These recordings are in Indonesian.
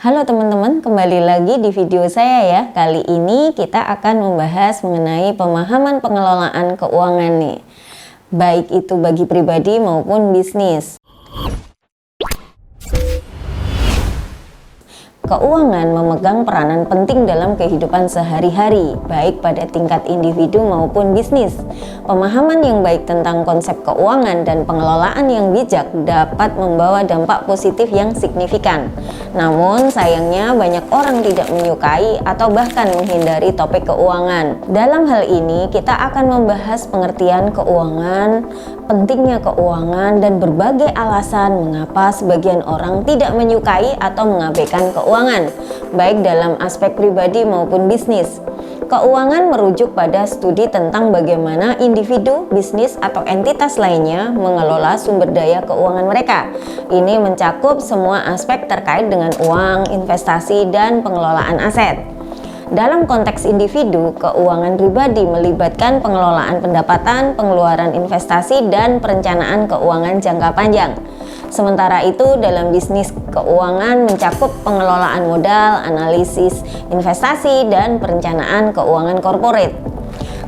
Halo teman-teman, kembali lagi di video saya ya. Kali ini kita akan membahas mengenai pemahaman pengelolaan keuangan nih. Baik itu bagi pribadi maupun bisnis. Keuangan memegang peranan penting dalam kehidupan sehari-hari, baik pada tingkat individu maupun bisnis. Pemahaman yang baik tentang konsep keuangan dan pengelolaan yang bijak dapat membawa dampak positif yang signifikan. Namun, sayangnya banyak orang tidak menyukai atau bahkan menghindari topik keuangan. Dalam hal ini, kita akan membahas pengertian keuangan, pentingnya keuangan, dan berbagai alasan mengapa sebagian orang tidak menyukai atau mengabaikan keuangan, baik dalam aspek pribadi maupun bisnis. Keuangan merujuk pada studi tentang bagaimana individu, bisnis, atau entitas lainnya mengelola sumber daya keuangan mereka. Ini mencakup semua aspek terkait dengan uang, investasi, dan pengelolaan aset. Dalam konteks individu, keuangan pribadi melibatkan pengelolaan pendapatan, pengeluaran investasi, dan perencanaan keuangan jangka panjang. Sementara itu, dalam bisnis, keuangan mencakup pengelolaan modal, analisis investasi, dan perencanaan keuangan korporat.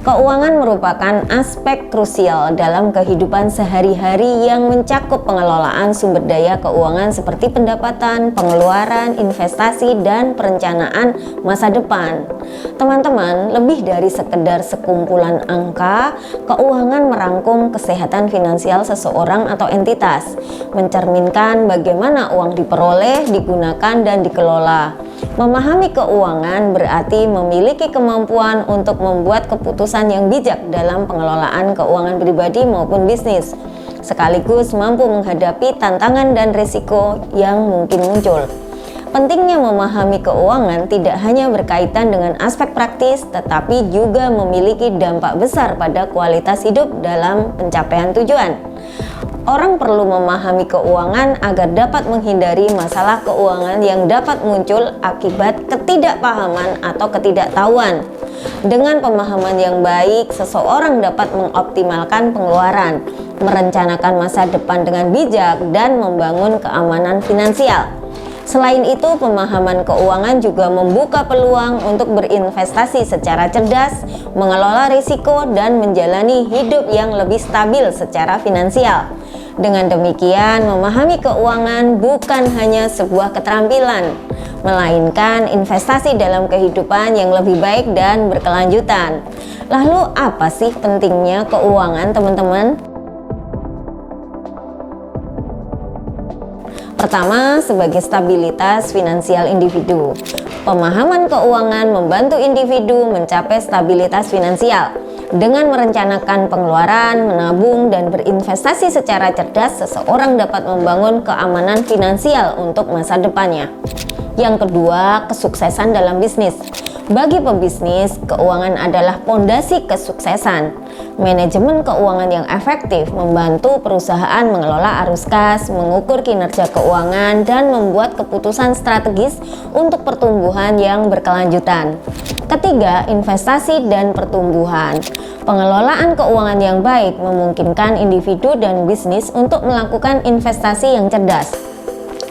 Keuangan merupakan aspek krusial dalam kehidupan sehari-hari yang mencakup pengelolaan sumber daya keuangan seperti pendapatan, pengeluaran, investasi, dan perencanaan masa depan. Teman-teman, lebih dari sekedar sekumpulan angka, keuangan merangkum kesehatan finansial seseorang atau entitas, mencerminkan bagaimana uang diperoleh, digunakan, dan dikelola. Memahami keuangan berarti memiliki kemampuan untuk membuat keputusan yang bijak dalam pengelolaan keuangan pribadi maupun bisnis, sekaligus mampu menghadapi tantangan dan risiko yang mungkin muncul. Pentingnya memahami keuangan tidak hanya berkaitan dengan aspek praktis, tetapi juga memiliki dampak besar pada kualitas hidup dalam pencapaian tujuan. Orang perlu memahami keuangan agar dapat menghindari masalah keuangan yang dapat muncul akibat ketidakpahaman atau ketidaktahuan. Dengan pemahaman yang baik, seseorang dapat mengoptimalkan pengeluaran, merencanakan masa depan dengan bijak, dan membangun keamanan finansial. Selain itu, pemahaman keuangan juga membuka peluang untuk berinvestasi secara cerdas, mengelola risiko, dan menjalani hidup yang lebih stabil secara finansial. Dengan demikian, memahami keuangan bukan hanya sebuah keterampilan, melainkan investasi dalam kehidupan yang lebih baik dan berkelanjutan. Lalu, apa sih pentingnya keuangan, teman-teman? Pertama, sebagai stabilitas finansial individu. Pemahaman keuangan membantu individu mencapai stabilitas finansial. Dengan merencanakan pengeluaran, menabung, dan berinvestasi secara cerdas, seseorang dapat membangun keamanan finansial untuk masa depannya. Yang kedua, kesuksesan dalam bisnis. Bagi pebisnis, keuangan adalah pondasi kesuksesan. Manajemen keuangan yang efektif membantu perusahaan mengelola arus kas, mengukur kinerja keuangan, dan membuat keputusan strategis untuk pertumbuhan yang berkelanjutan. Ketiga, investasi dan pertumbuhan. Pengelolaan keuangan yang baik memungkinkan individu dan bisnis untuk melakukan investasi yang cerdas.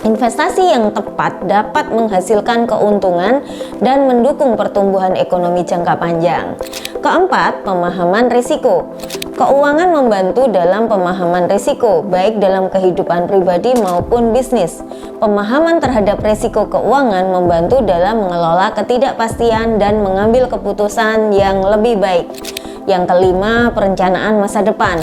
Investasi yang tepat dapat menghasilkan keuntungan dan mendukung pertumbuhan ekonomi jangka panjang. Keempat, pemahaman risiko. Keuangan membantu dalam pemahaman risiko, baik dalam kehidupan pribadi maupun bisnis. Pemahaman terhadap risiko keuangan membantu dalam mengelola ketidakpastian dan mengambil keputusan yang lebih baik. Yang kelima, perencanaan masa depan.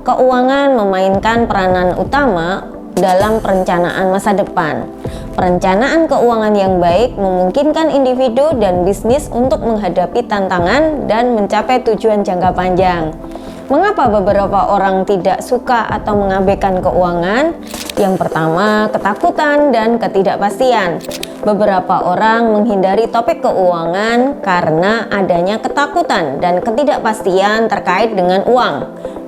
Keuangan memainkan peranan utama dalam perencanaan masa depan. Perencanaan keuangan yang baik memungkinkan individu dan bisnis untuk menghadapi tantangan dan mencapai tujuan jangka panjang. Mengapa beberapa orang tidak suka atau mengabaikan keuangan? Yang pertama, ketakutan dan ketidakpastian. Beberapa orang menghindari topik keuangan karena adanya ketakutan dan ketidakpastian terkait dengan uang.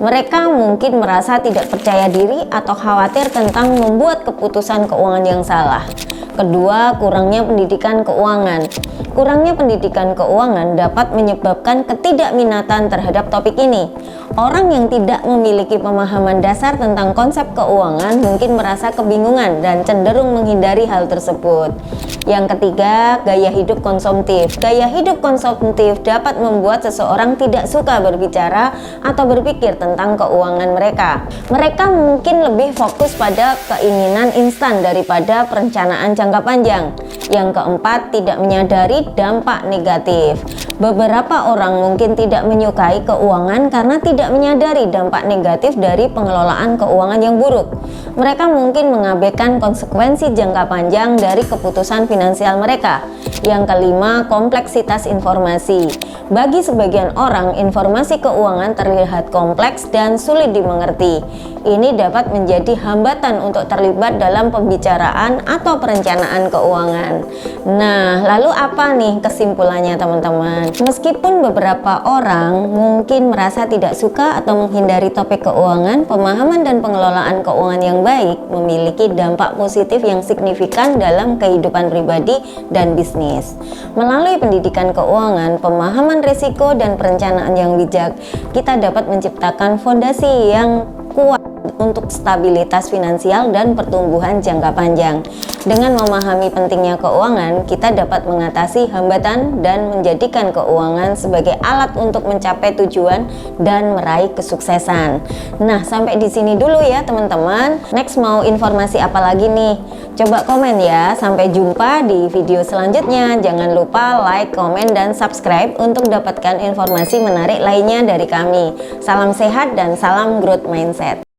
Mereka mungkin merasa tidak percaya diri atau khawatir tentang membuat keputusan keuangan yang salah. Kedua, kurangnya pendidikan keuangan. Kurangnya pendidikan keuangan dapat menyebabkan ketidakminatan terhadap topik ini. Orang yang tidak memiliki pemahaman dasar tentang konsep keuangan mungkin merasa kebingungan dan cenderung menghindari hal tersebut. Yang ketiga, gaya hidup konsumtif. Gaya hidup konsumtif dapat membuat seseorang tidak suka berbicara atau berpikir tentang keuangan mereka. Mereka mungkin lebih fokus pada keinginan instan daripada perencanaan jangka panjang. Yang keempat, tidak menyadari dampak negatif. Beberapa orang mungkin tidak menyukai keuangan karena tidak menyadari dampak negatif dari pengelolaan keuangan yang buruk. Mereka mungkin mengabaikan konsekuensi jangka panjang dari keputusan finansial mereka. Yang kelima, kompleksitas informasi. Bagi sebagian orang, informasi keuangan terlihat kompleks dan sulit dimengerti. Ini dapat menjadi hambatan untuk terlibat dalam pembicaraan atau perencanaan keuangan. Nah, lalu apa nih kesimpulannya teman-teman? Meskipun beberapa orang mungkin merasa tidak suka atau menghindari topik keuangan, pemahaman dan pengelolaan keuangan yang baik memiliki dampak positif yang signifikan dalam kehidupan pribadi dan bisnis. Melalui pendidikan keuangan, pemahaman risiko dan perencanaan yang bijak, kita dapat menciptakan fondasi yang kuat untuk stabilitas finansial dan pertumbuhan jangka panjang. Dengan memahami pentingnya keuangan, kita dapat mengatasi hambatan dan menjadikan keuangan sebagai alat untuk mencapai tujuan dan meraih kesuksesan. Nah, sampai di sini dulu ya teman-teman. Next mau informasi apa lagi nih? Coba komen ya. Sampai jumpa di video selanjutnya. Jangan lupa like, komen, dan subscribe untuk dapatkan informasi menarik lainnya dari kami. Salam sehat dan salam growth mindset.